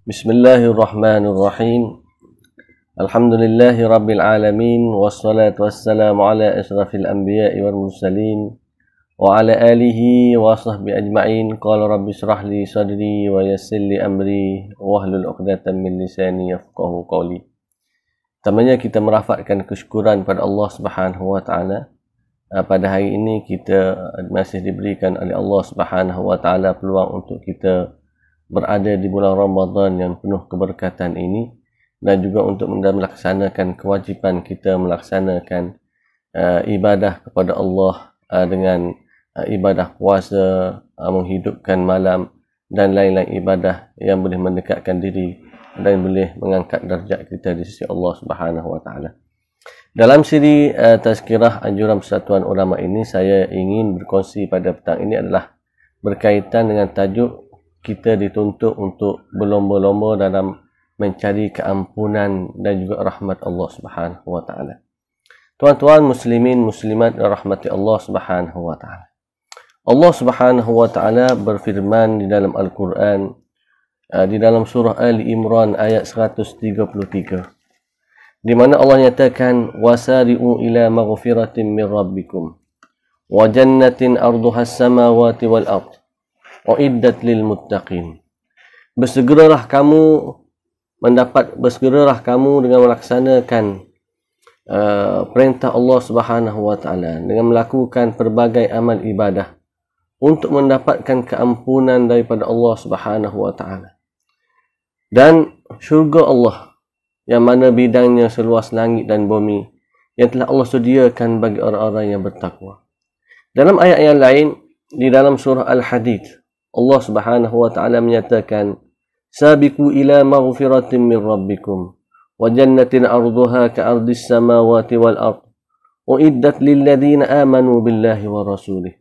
Bismillahirrahmanirrahim. Alhamdulillahi rabbil alamin. Wassalatu wassalamu ala ashrafil anbiya'i wal mursalin wa ala alihi wa sahbihi ajma'in. Qala rabbi shrah li sadri wa yassir li amri wahlul 'uqdatam min lisani yafqahu qawli. Pertamanya kita merafakkan kesyukuran pada Allah Subhanahu wa taala. Pada hari ini kita masih diberikan oleh Allah Subhanahu wa taala peluang untuk kita berada di bulan Ramadan yang penuh keberkatan ini, dan juga untuk melaksanakan kewajipan kita melaksanakan ibadah kepada Allah dengan ibadah puasa, menghidupkan malam dan lain-lain ibadah yang boleh mendekatkan diri dan boleh mengangkat darjat kita di sisi Allah Subhanahu wa taala. Dalam siri Tazkirah Anjuran Persatuan Ulama ini, saya ingin berkongsi pada petang ini adalah berkaitan dengan tajuk kita dituntut untuk berlomba-lomba dalam mencari keampunan dan juga rahmat Allah Subhanahu wa taala. Tuan-tuan muslimin muslimat rahmati Allah Subhanahu wa taala. Allah Subhanahu wa taala berfirman di dalam Al-Quran, di dalam surah Ali Imran ayat 133, di mana Allah nyatakan wasari'u ila maghfiratin min rabbikum wa jannatin arduhas samawati wal ardh uiddat lil muttaqin. Bersegeralah kamu dengan melaksanakan perintah Allah Subhanahu wa taala, dengan melakukan pelbagai amal ibadah untuk mendapatkan keampunan daripada Allah Subhanahu wa taala. Dan syurga Allah yang mana bidangnya seluas langit dan bumi, yang telah Allah sediakan bagi orang-orang yang bertakwa. Dalam ayat yang lain di dalam surah Al-Hadid, Allah Subhanahu wa taala menyatakan sabiqu ila maghfiratin min rabbikum wa jannatin arduha ka'ardis samawati wal ardh uiddat lil ladzina amanu billahi wa rasulih.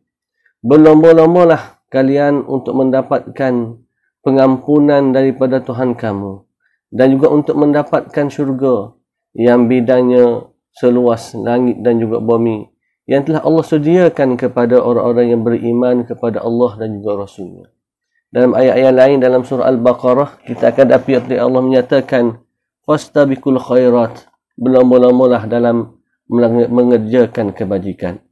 Berlomba-lombalah kalian untuk mendapatkan pengampunan daripada Tuhan kamu dan juga untuk mendapatkan syurga yang bidangnya seluas langit dan juga bumi, yang telah Allah sediakan kepada orang-orang yang beriman kepada Allah dan juga Rasulnya. Dalam ayat-ayat lain dalam surah Al-Baqarah, kita akan dapat Allah menyatakan fastabiqul khairat, berlomba-lombalah dalam mengerjakan kebajikan.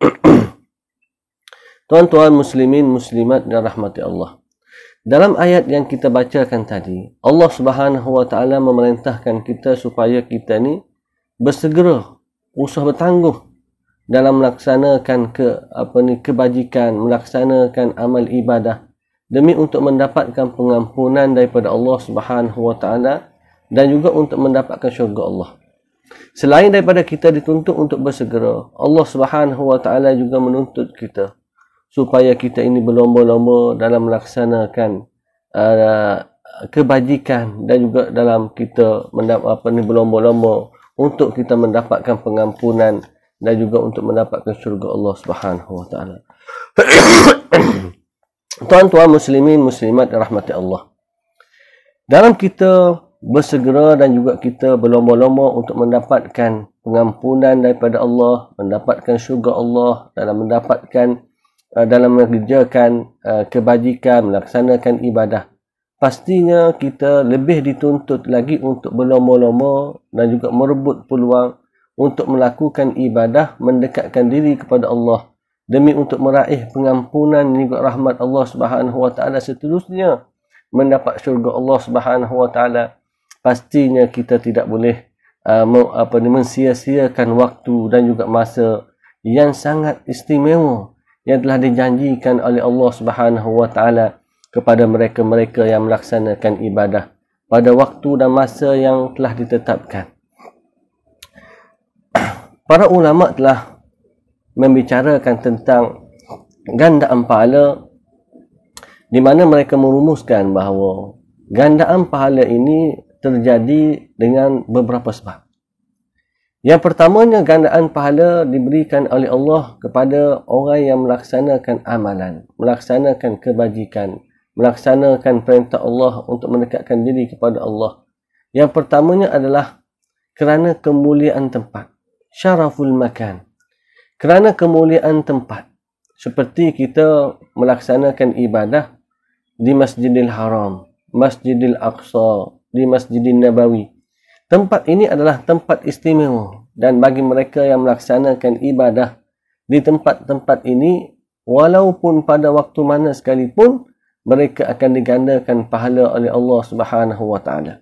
Tuan-tuan muslimin muslimat dan rahmati Allah, dalam ayat yang kita bacakan tadi, Allah Subhanahu wa taala memerintahkan kita supaya kita ni bersegera, usah bertangguh dalam melaksanakan kebajikan, melaksanakan amal ibadah demi untuk mendapatkan pengampunan daripada Allah Subhanahu wa taala dan juga untuk mendapatkan syurga Allah. Selain daripada kita dituntut untuk bersegera, Allah Subhanahu wa taala juga menuntut kita supaya kita ini berlomba-lomba dalam melaksanakan kebajikan dan juga dalam kita berlomba-lomba untuk kita mendapatkan pengampunan dan juga untuk mendapatkan syurga Allah Subhanahu wa taala. Tuan-tuan muslimin muslimat rahmati Allah, dalam kita bersegera dan juga kita berlomba-lomba untuk mendapatkan pengampunan daripada Allah, mendapatkan syurga Allah, dalam mengerjakan kebajikan, melaksanakan ibadah, pastinya kita lebih dituntut lagi untuk berlomba-lomba dan juga merebut peluang untuk melakukan ibadah, mendekatkan diri kepada Allah demi untuk meraih pengampunan dan juga rahmat Allah Subhanahu wa taala, seterusnya mendapat syurga Allah Subhanahu wa taala. Pastinya kita tidak boleh mensia-siakan waktu dan juga masa yang sangat istimewa yang telah dijanjikan oleh Allah Subhanahu wa taala kepada mereka-mereka yang melaksanakan ibadah pada waktu dan masa yang telah ditetapkan. Para ulama telah membicarakan tentang gandaan pahala, di mana mereka merumuskan bahawa gandaan pahala ini terjadi dengan beberapa sebab. Yang pertamanya, gandaan pahala diberikan oleh Allah kepada orang yang melaksanakan amalan, melaksanakan kebajikan, melaksanakan perintah Allah untuk mendekatkan diri kepada Allah. Yang pertamanya adalah kerana kemuliaan tempat, syaraful makan, kerana kemuliaan tempat. Seperti kita melaksanakan ibadah di Masjidil Haram, Masjidil Aqsa, di Masjidin Nabawi. Tempat ini adalah tempat istimewa, dan bagi mereka yang melaksanakan ibadah di tempat-tempat ini, walaupun pada waktu mana sekalipun, mereka akan digandakan pahala oleh Allah Subhanahu wa taala.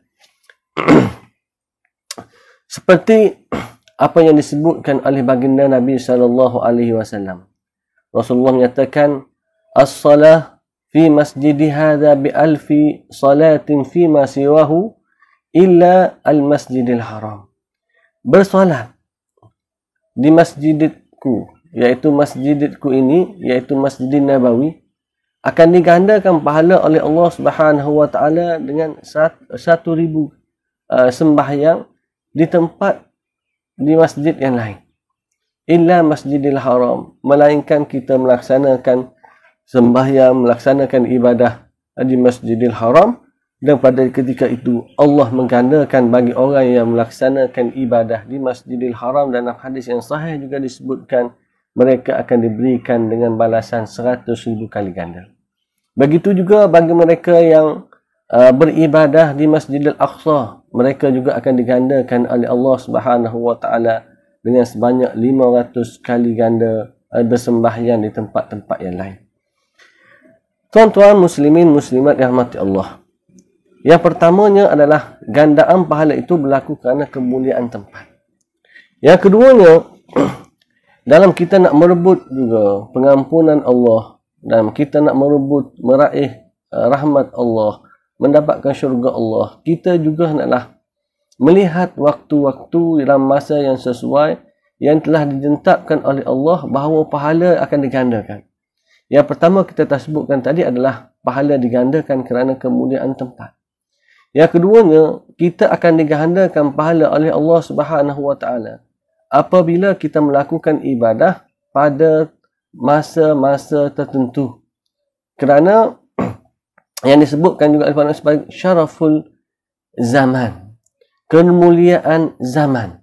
Seperti apa yang disebutkan oleh baginda Nabi sallallahu alaihi wasallam. Rasulullah menyatakan, "As-salah fi masjidi hadza bi alfi salatin fi ma siwahu illa al-masjidil haram." Bersolat di masjidku, iaitu masjidku ini, iaitu Masjidin Nabawi, akan digandakan pahala oleh Allah Subhanahu wa taala dengan 1,000 sembahyang di tempat di masjid yang lain. Illa Masjidil Haram, melainkan kita melaksanakan sembahyang, melaksanakan ibadah di Masjidil Haram, dan pada ketika itu Allah menggandakan bagi orang yang melaksanakan ibadah di Masjidil Haram. Dan dalam hadis yang sahih juga disebutkan mereka akan diberikan dengan balasan 100,000 kali ganda. Begitu juga bagi mereka yang beribadah di Masjidil Aqsa, mereka juga akan digandakan oleh Allah Subhanahu wa taala dengan sebanyak 500 kali ganda bersembahyang di tempat-tempat yang lain. Tuan-tuan muslimin muslimat yang rahmati Allah, yang pertamanya adalah gandaan pahala itu berlaku kerana kemuliaan tempat. Yang keduanya, dalam kita nak merebut juga pengampunan Allah, dalam kita nak merebut meraih rahmat Allah, mendapatkan syurga Allah, kita juga naklah melihat waktu-waktu dalam masa yang sesuai yang telah ditetapkan oleh Allah bahawa pahala akan digandakan. Yang pertama kita telah sebutkan tadi adalah pahala digandakan kerana kemuliaan tempat. Yang keduanya, kita akan digandakan pahala oleh Allah Subhanahu wa taala apabila kita melakukan ibadah pada masa-masa tertentu. Kerana yang disebutkan juga sebagai syaraful zaman, kemuliaan zaman.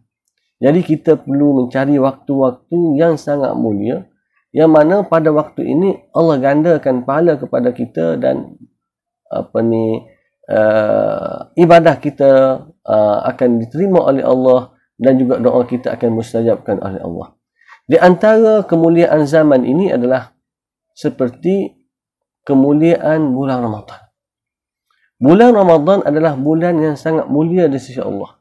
Jadi kita perlu mencari waktu-waktu yang sangat mulia, yang mana pada waktu ini Allah gandakan pahala kepada kita, dan ibadah kita akan diterima oleh Allah, dan juga doa kita akan mustajabkan oleh Allah. Di antara kemuliaan zaman ini adalah seperti kemuliaan bulan Ramadan. Bulan Ramadan adalah bulan yang sangat mulia di sisi Allah.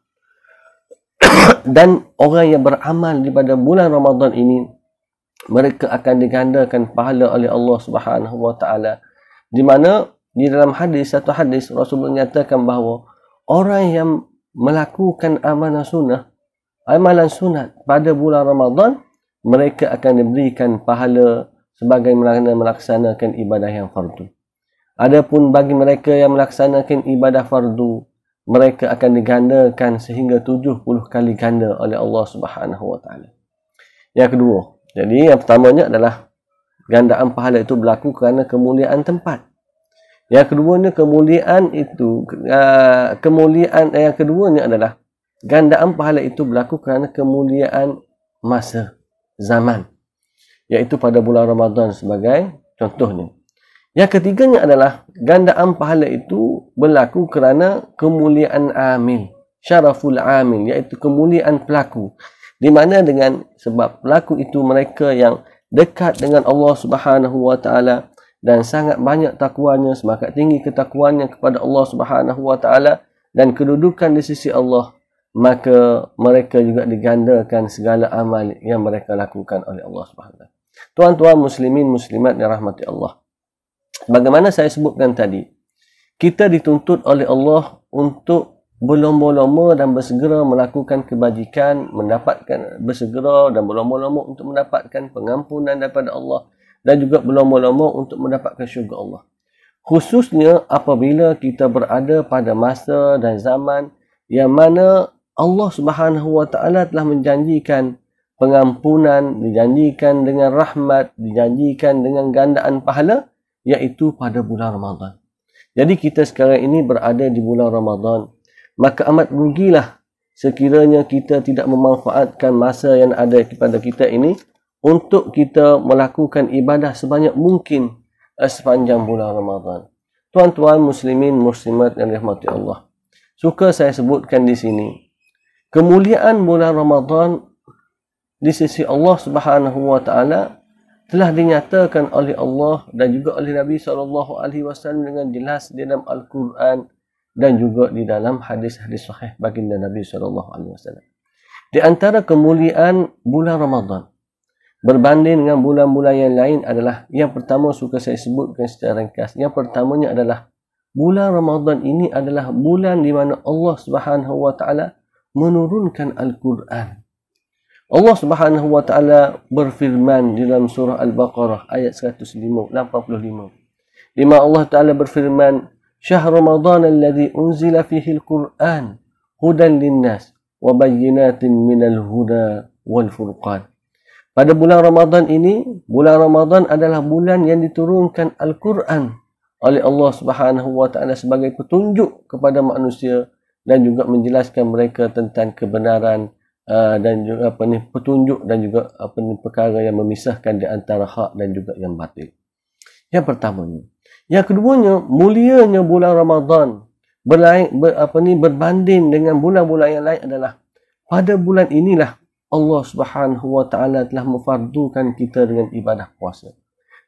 Dan orang yang beramal di pada bulan Ramadan ini, mereka akan digandakan pahala oleh Allah Subhanahu wa taala. Di mana di dalam satu hadis Rasulullah menyatakan bahawa orang yang melakukan amalan sunat pada bulan Ramadan, mereka akan diberikan pahala sebagaimana melaksanakan ibadah yang fardu. Adapun bagi mereka yang melaksanakan ibadah fardu, mereka akan digandakan sehingga 70 kali ganda oleh Allah Subhanahu wa taala. Yang kedua, jadi yang pertamanya adalah gandaan pahala itu berlaku kerana kemuliaan tempat. Yang keduanya yang keduanya adalah gandaan pahala itu berlaku kerana kemuliaan masa, zaman, iaitu pada bulan Ramadan sebagai contohnya. Yang ketiganya adalah gandaan pahala itu berlaku kerana kemuliaan amil, syaraful amil, iaitu kemuliaan pelaku. Di mana dengan sebab pelaku itu mereka yang dekat dengan Allah Subhanahu wa taala dan sangat banyak takwanya, semakin tinggi ketakwanya kepada Allah Subhanahu wa taala dan kedudukan di sisi Allah, maka mereka juga digandakan segala amal yang mereka lakukan oleh Allah Subhanahu wa taala. Tuan-tuan muslimin muslimat yang rahmati Allah, bagaimana saya sebutkan tadi, kita dituntut oleh Allah untuk berlomba-lomba dan bersegera melakukan kebajikan, bersegera dan berlomba-lomba untuk mendapatkan pengampunan daripada Allah, dan juga berlomba-lomba untuk mendapatkan syurga Allah. Khususnya apabila kita berada pada masa dan zaman yang mana Allah Subhanahu wa taala telah menjanjikan pengampunan, dijanjikan dengan rahmat, dijanjikan dengan gandaan pahala, iaitu pada bulan Ramadan. Jadi kita sekarang ini berada di bulan Ramadan, maka amat rugilah sekiranya kita tidak memanfaatkan masa yang ada kepada kita ini untuk kita melakukan ibadah sebanyak mungkin sepanjang bulan Ramadan. Tuan-tuan muslimin muslimat yang dirahmati Allah, suka saya sebutkan di sini. Kemuliaan bulan Ramadan di sisi Allah Subhanahu wa taala telah dinyatakan oleh Allah dan juga oleh Nabi SAW dengan jelas di dalam Al-Quran dan juga di dalam hadis-hadis sahih baginda Nabi SAW. Di antara kemuliaan bulan Ramadan berbanding dengan bulan-bulan yang lain adalah, yang pertama suka saya sebutkan secara ringkas. Yang pertamanya adalah bulan Ramadan ini adalah bulan di mana Allah Subhanahu wa taala menurunkan Al-Quran. Allah Subhanahu wa taala berfirman di dalam surah Al-Baqarah ayat 185, di mana Allah taala berfirman, "Syahr Ramadan alladhi unzila fihi al-Qur'an hudan lin-nas wa bayyinatin minal huda wal furqan." Pada bulan Ramadan ini, bulan Ramadan adalah bulan yang diturunkan Al-Quran oleh Allah Subhanahu wa taala sebagai petunjuk kepada manusia dan juga menjelaskan mereka tentang kebenaran dan juga petunjuk dan juga perkara yang memisahkan di antara hak dan juga yang batil. Yang pertamanya. Yang keduanya, mulianya bulan Ramadan berbanding dengan bulan-bulan yang lain adalah pada bulan inilah Allah Subhanahu wa taala telah memfardukan kita dengan ibadah puasa.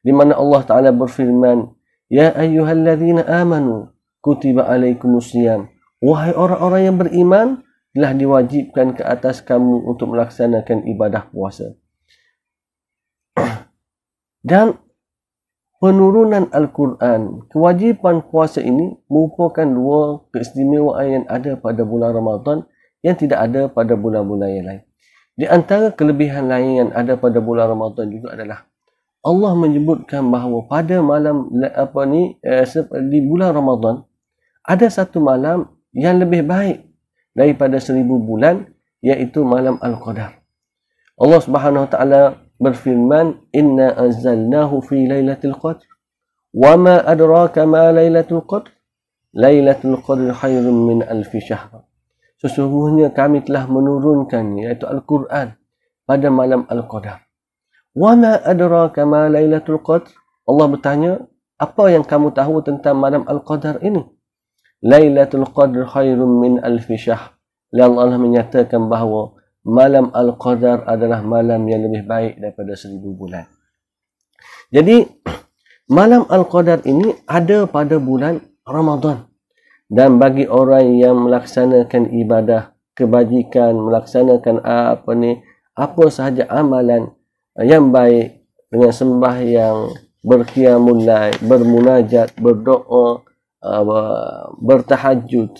Di mana Allah taala berfirman, "Ya ayyuhalladzina amanu kutiba alaikumusiyam." Wahai orang-orang yang beriman, telah diwajibkan ke atas kamu untuk melaksanakan ibadah puasa. Dan penurunan Al-Quran, kewajipan puasa ini merupakan dua keistimewaan yang ada pada bulan Ramadan yang tidak ada pada bulan-bulan yang lain. Di antara kelebihan lain yang ada pada bulan Ramadan juga adalah Allah menyebutkan bahawa pada malam di bulan Ramadan ada satu malam yang lebih baik daripada 1000 bulan, iaitu malam Al-Qadar. Allah Subhanahu wa taala berfirman, "Inna anzalnahu fi lailatul qadr, wa ma adraka ma lailatul qadr, lailatul qadr khairun min alfi syahr." Sesungguhnya kami telah menurunkan, iaitu Al-Quran, pada malam Al-Qadar. Wa ma adraka ma lailatul qadr. Allah bertanya, apa yang kamu tahu tentang malam Al-Qadar ini? Lailatul Qadr khairun min alfi syahr. Lalu Allah menyatakan bahawa malam Al-Qadar adalah malam yang lebih baik daripada 1000 bulan. Jadi, malam Al-Qadar ini ada pada bulan Ramadan. Dan bagi orang yang melaksanakan ibadah kebajikan, melaksanakan apa sahaja amalan yang baik dengan sembahyang, berqiyamul lail, bermunajat, berdoa, bertahajud,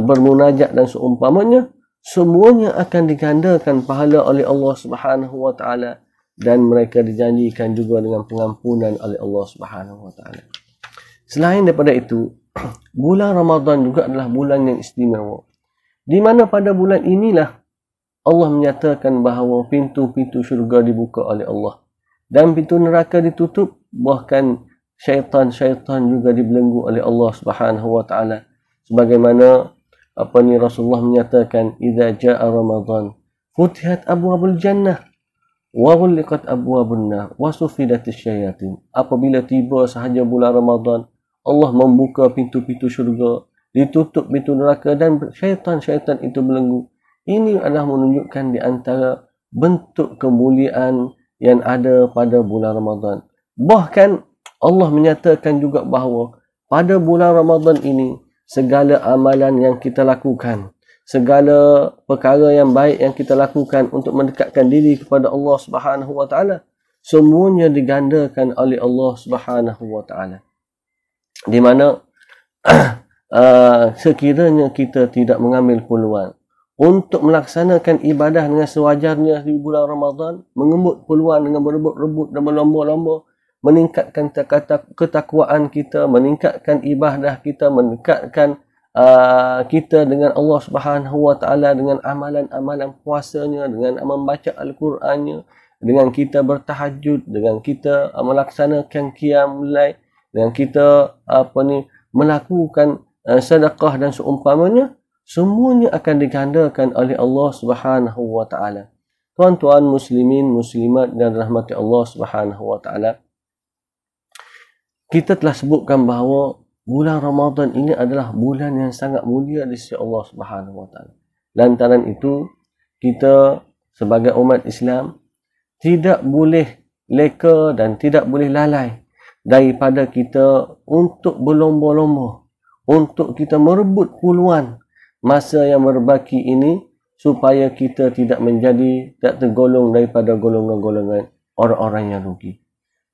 bermunajat dan seumpamanya, semuanya akan digandakan pahala oleh Allah Subhanahu wa taala dan mereka dijanjikan juga dengan pengampunan oleh Allah Subhanahu wa taala. Selain daripada itu, bulan Ramadan juga adalah bulan yang istimewa, di mana pada bulan inilah Allah menyatakan bahawa pintu-pintu syurga dibuka oleh Allah dan pintu neraka ditutup, bahkan syaitan-syaitan juga dibelenggu oleh Allah Subhanahu wa taala. Sebagaimana Rasulullah menyatakan, "Idza jaa Ramadan, futihat abwabul jannah wa ghulqat abwabun nar wa sufidatis syayatin." Apabila tiba sahaja bulan Ramadan, Allah membuka pintu-pintu syurga, ditutup pintu neraka dan syaitan-syaitan itu belenggu. Ini adalah menunjukkan di antara bentuk kemuliaan yang ada pada bulan Ramadan. Bahkan Allah menyatakan juga bahawa pada bulan Ramadan ini, segala amalan yang kita lakukan, segala perkara yang baik yang kita lakukan untuk mendekatkan diri kepada Allah Subhanahu wa taala, semuanya digandakan oleh Allah Subhanahu wa taala. Di mana sekiranya kita tidak mengambil peluang untuk melaksanakan ibadah dengan sewajarnya di bulan Ramadan, mengemut peluang dengan berebut-rebut dan berlomba-lomba, meningkatkan ketakwaan kita, meningkatkan ibadah kita, meningkatkan kita dengan Allah Subhanahu wa taala dengan amalan-amalan puasanya, dengan membaca Al-Qurannya, dengan kita bertahajud, dengan kita melaksanakan qiyamul lail, dengan kita melakukan sedekah dan seumpamanya, semuanya akan digandakan oleh Allah Subhanahu wa taala. Tuan-tuan muslimin, muslimat dan rahmati Allah Subhanahu wa taala, kita telah sebutkan bahawa bulan Ramadan ini adalah bulan yang sangat mulia di sisi Allah Subhanahu Wa Taala. Lantaran itu, kita sebagai umat Islam tidak boleh leka dan tidak boleh lalai daripada kita untuk berlomba-lomba, untuk kita merebut peluang masa yang berbaki ini supaya kita tidak tergolong daripada golongan-golongan orang-orang yang rugi.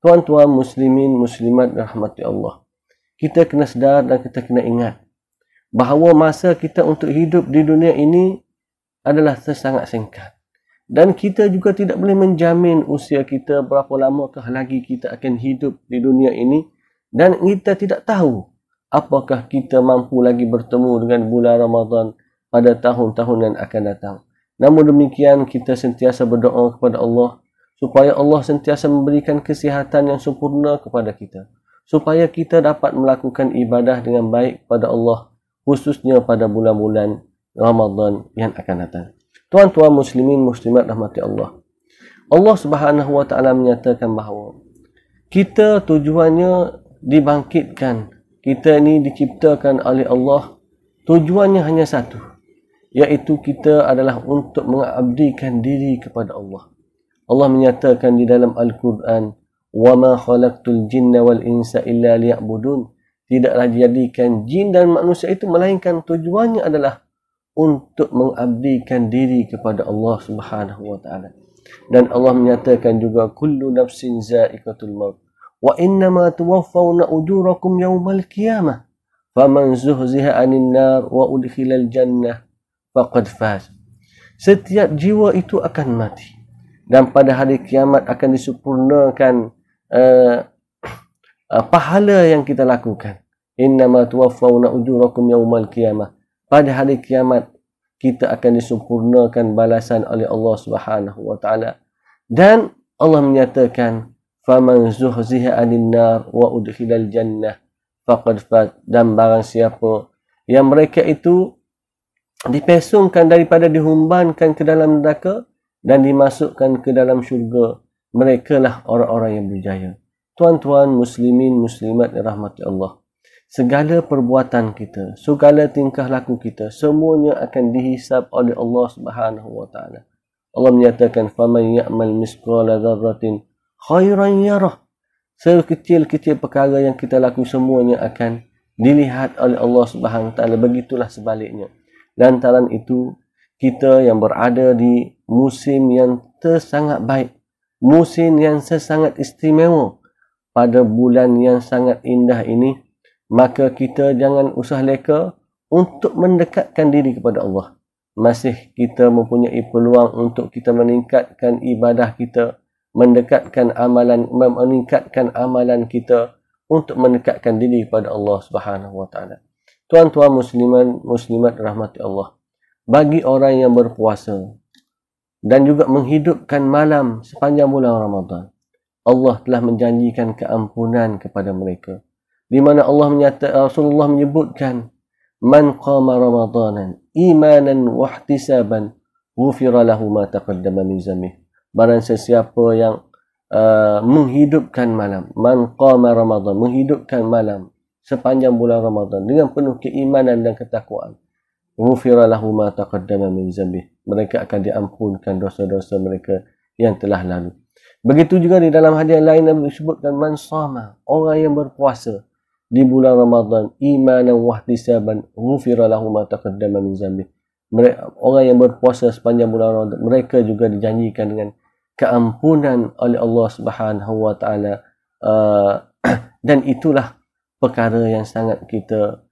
Tuan-tuan muslimin muslimat rahmati Allah, kita kena sedar dan kita kena ingat bahawa masa kita untuk hidup di dunia ini adalah sangat singkat. Dan kita juga tidak boleh menjamin usia kita berapa lamakah lagi kita akan hidup di dunia ini. Dan kita tidak tahu apakah kita mampu lagi bertemu dengan bulan Ramadan pada tahun-tahun yang akan datang. Namun demikian, kita sentiasa berdoa kepada Allah supaya Allah sentiasa memberikan kesihatan yang sempurna kepada kita, supaya kita dapat melakukan ibadah dengan baik kepada Allah, khususnya pada bulan-bulan Ramadan yang akan datang. Tuan-tuan muslimin muslimat rahmati Allah, Allah Subhanahu Wa Taala menyatakan bahawa kita tujuannya dibangkitkan, kita ini diciptakan oleh Allah, tujuannya hanya satu, iaitu kita adalah untuk mengabdikan diri kepada Allah. Allah menyatakan di dalam Al-Quran, وَمَا خَلَقْتُ الْجِنَّ وَالْإِنسَ إِلَّا لِيَعْبُدُونَ, tidaklah dijadikan jin dan manusia itu melainkan tujuannya adalah untuk mengabdikan diri kepada Allah Subhanahu Wa Taala. Dan Allah menyatakan juga, kullu nafsin za'iqatul maut wa innama tuwaffawna ujurakum yawmal qiyamah faman zuhziha 'anil nar wa udkhilal jannah faqad faz. Setiap jiwa itu akan mati dan pada hari kiamat akan disempurnakan pahala yang kita lakukan. Innama tuwaffawna ujurakum yawmal qiyamah. Pada hari kiamat kita akan disempurnakan balasan oleh Allah Subhanahu Wa Taala. Dan Allah menyatakan, faman zuhziha 'anil nar wa udkhilal jannah faqad faz. Dan barang siapa yang mereka itu dipesongkan daripada dihumbankan ke dalam neraka dan dimasukkan ke dalam syurga, merekalah orang-orang yang berjaya. Tuan-tuan muslimin muslimat rahmati Allah, segala perbuatan kita, segala tingkah laku kita, semuanya akan dihisab oleh Allah Subhanahu Wa Taala. Allah menyatakan, faman ya'mal misqala dzarratin khairan yarah. Sekecil-kecil perkara yang kita laku semuanya akan dilihat oleh Allah Subhanahu Wa Taala. Begitulah sebaliknya. Lantaran itu, kita yang berada di musim yang sangat baik, musim yang sangat istimewa, pada bulan yang sangat indah ini, maka kita jangan usah leka untuk mendekatkan diri kepada Allah. Masih kita mempunyai peluang untuk kita meningkatkan ibadah kita, meningkatkan amalan kita untuk mendekatkan diri kepada Allah Subhanahu Wa Taala. Tuan-tuan musliman muslimat rahmati Allah, bagi orang yang berpuasa dan juga menghidupkan malam sepanjang bulan Ramadan, Allah telah menjanjikan keampunan kepada mereka. Di mana Rasulullah menyebutkan, man qama ramadanan imanan wahtisaban ghufira lahu ma taqaddama min dzambih. Barang sesiapa yang menghidupkan malam, man qama ramadan, menghidupkan malam sepanjang bulan Ramadan dengan penuh keimanan dan ketakwaan, ghufira lahu ma taqaddama min dzambih, mereka akan diampunkan dosa-dosa mereka yang telah lalu. Begitu juga di dalam hadis lain Nabi disebutkan, man shama, orang yang berpuasa di bulan Ramadan imanan wahtisaban ghufira lahu ma taqaddama min dzambih. Orang yang berpuasa sepanjang bulan Ramadan, mereka juga dijanjikan dengan keampunan oleh Allah Subhanahu Wa Taala. Dan itulah perkara yang sangat kita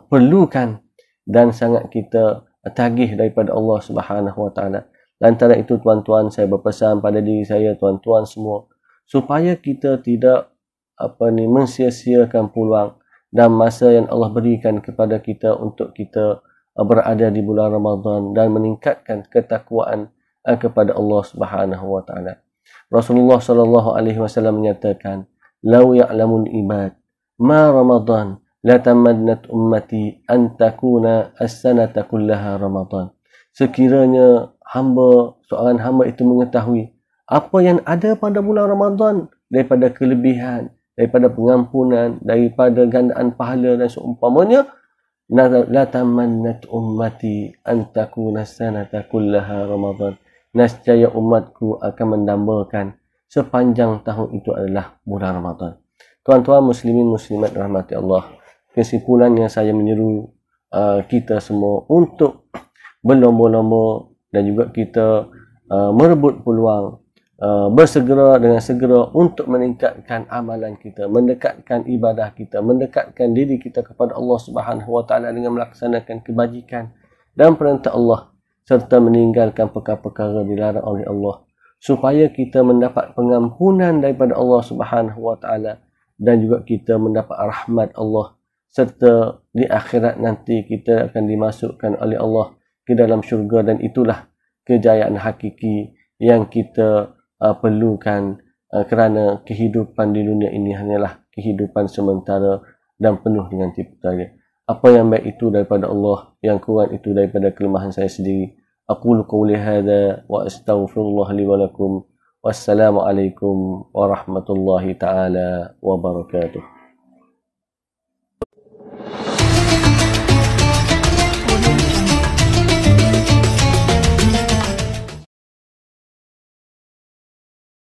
perlukan dan sangat kita tagih daripada Allah Subhanahu Wa Taala. Lantaran itu tuan-tuan, saya berpesan pada diri saya, tuan-tuan semua, supaya kita tidak mensia-siakan peluang dan masa yang Allah berikan kepada kita untuk kita berada di bulan Ramadan dan meningkatkan ketakwaan kepada Allah Subhanahu Wa Taala. Rasulullah sallallahu alaihi wasallam menyatakan, "Lau ya'lamul ibad ma Ramadan la tamannat ummati an takuna as-sanata kullaha Ramadan." Sekiranya seorang hamba itu mengetahui apa yang ada pada bulan Ramadan daripada kelebihan daripada pengampunan, daripada gandaan pahala dan seumpamanya. La tamannat ummati an takuna sanata kullaha Ramadan. Nescaya umatku akan mendambakan sepanjang tahun itu adalah bulan Ramadan. Tuan-tuan muslimin muslimat rahmati Allah, kesimpulannya saya menyeru kita semua untuk berlomba-lomba dan juga kita merebut peluang, bersegera dengan segera untuk meningkatkan amalan kita, mendekatkan ibadah kita, mendekatkan diri kita kepada Allah Subhanahu Wa Taala dengan melaksanakan kebajikan dan perintah Allah serta meninggalkan perkara-perkara dilarang oleh Allah, supaya kita mendapat pengampunan daripada Allah Subhanahu Wa Taala dan juga kita mendapat rahmat Allah, serta di akhirat nanti kita akan dimasukkan oleh Allah ke dalam syurga, dan itulah kejayaan hakiki yang kita perlukan, kerana kehidupan di dunia ini hanyalah kehidupan sementara dan penuh dengan tipu daya. Apa yang baik itu daripada Allah, yang kurang itu daripada kelemahan saya sendiri. Aqulu qawli hadza wa astaghfirullah li wa lakum. Wassalamualaikum warahmatullahi taala wabarakatuh.